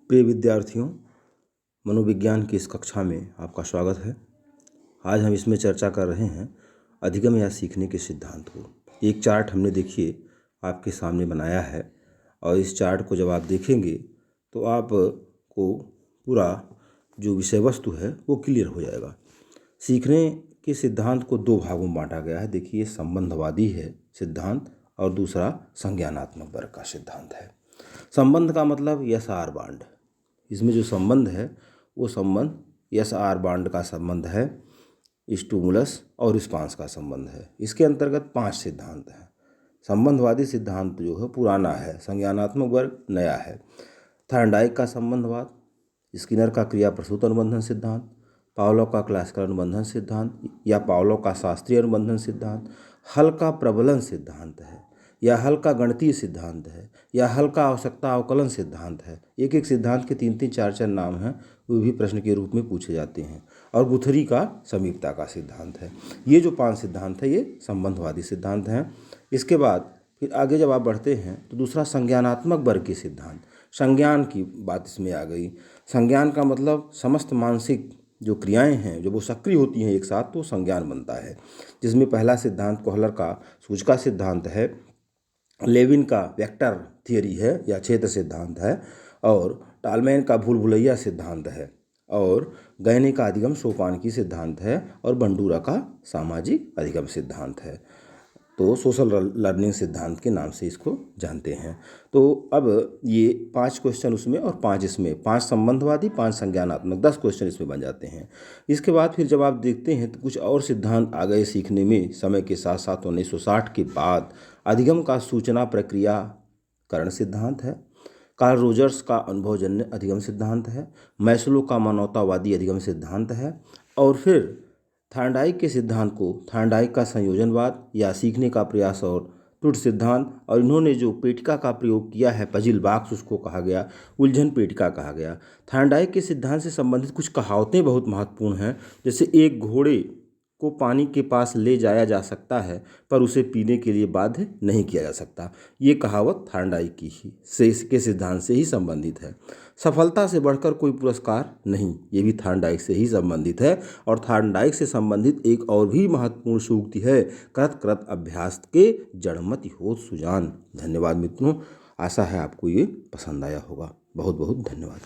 प्रिय विद्यार्थियों, मनोविज्ञान की इस कक्षा में आपका स्वागत है। आज हम इसमें चर्चा कर रहे हैं अधिगम या सीखने के सिद्धांत को। एक चार्ट हमने देखिए आपके सामने बनाया है और इस चार्ट को जब आप देखेंगे तो आपको पूरा जो विषय वस्तु है वो क्लियर हो जाएगा। सीखने के सिद्धांत को दो भागों में बांटा गया है। देखिए, संबंधवादी है सिद्धांत और दूसरा संज्ञानात्मक वर्ग का सिद्धांत है। संबंध का मतलब यस आर बांड। इसमें जो संबंध है वो संबंध यस आर बांड का संबंध है, स्टिमुलस और रिस्पांस का संबंध है। इसके अंतर्गत 5 सिद्धांत हैं। संबंधवादी सिद्धांत जो है पुराना है, संज्ञानात्मक वर्ग नया है। थॉर्नडाइक का संबंधवाद, स्किनर का क्रिया प्रसूत अनुबंधन सिद्धांत, पावलोव का क्लासिकल अनुबंधन सिद्धांत या पावलोव का शास्त्रीय अनुबंधन सिद्धांत, हल का प्रबलन सिद्धांत है या हल का गणितीय सिद्धांत है या हल का आवश्यकता अवकलन सिद्धांत है। एक एक सिद्धांत के 3-3 4-4 नाम हैं, वो भी प्रश्न के रूप में पूछे जाते हैं। और गुथरी का समीपता का सिद्धांत है। ये जो 5 सिद्धांत है ये संबंधवादी सिद्धांत हैं। इसके बाद फिर आगे जब आप बढ़ते हैं तो दूसरा संज्ञानात्मक वर्ग के सिद्धांत। संज्ञान की बात इसमें आ गई। संज्ञान का मतलब समस्त मानसिक जो क्रियाएं हैं जब वो सक्रिय होती हैं एक साथ तो संज्ञान बनता है। जिसमें पहला सिद्धांत कोहलर का सूचका सिद्धांत है, लेविन का वेक्टर थियरी है या क्षेत्र सिद्धांत है, और टालमैन का भूल भुलैया सिद्धांत है, और गैनी का अधिगम सोपान सिद्धांत है, और बंडूरा का सामाजिक अधिगम सिद्धांत है। तो सोशल लर्निंग सिद्धांत के नाम से इसको जानते हैं। तो अब ये 5 क्वेश्चन उसमें और 5 इसमें, 5 संबंधवादी 5 संज्ञानात्मक, 10 क्वेश्चन इसमें बन जाते हैं। इसके बाद फिर जब आप देखते हैं तो कुछ और सिद्धांत आ गए सीखने में समय के साथ साथ। 1960 के बाद अधिगम का सूचना प्रक्रियाकरण सिद्धांत है, कार्ल रोजर्स का अनुभवजन्य अधिगम सिद्धांत है, मैस्लो का मानवतावादी अधिगम सिद्धांत है, और फिर थॉर्नडाइक के सिद्धांत को थॉर्नडाइक का संयोजनवाद या सीखने का प्रयास और त्रुटि सिद्धांत, और इन्होंने जो पेटिका का प्रयोग किया है पजिल बॉक्स उसको कहा गया, उलझन पेटिका कहा गया। थॉर्नडाइक के सिद्धांत से संबंधित कुछ कहावतें बहुत महत्वपूर्ण हैं। जैसे एक घोड़े को पानी के पास ले जाया जा सकता है पर उसे पीने के लिए बाध्य नहीं किया जा सकता। ये कहावत थॉर्नडाइक की ही के सिद्धांत से ही संबंधित है। सफलता से बढ़कर कोई पुरस्कार नहीं, ये भी थॉर्नडाइक से ही संबंधित है। और थॉर्नडाइक से संबंधित एक और भी महत्वपूर्ण सूक्ति है, कृत कृत अभ्यास के जड़मति होत सुजान। धन्यवाद मित्रों, आशा है आपको ये पसंद आया होगा। बहुत बहुत धन्यवाद।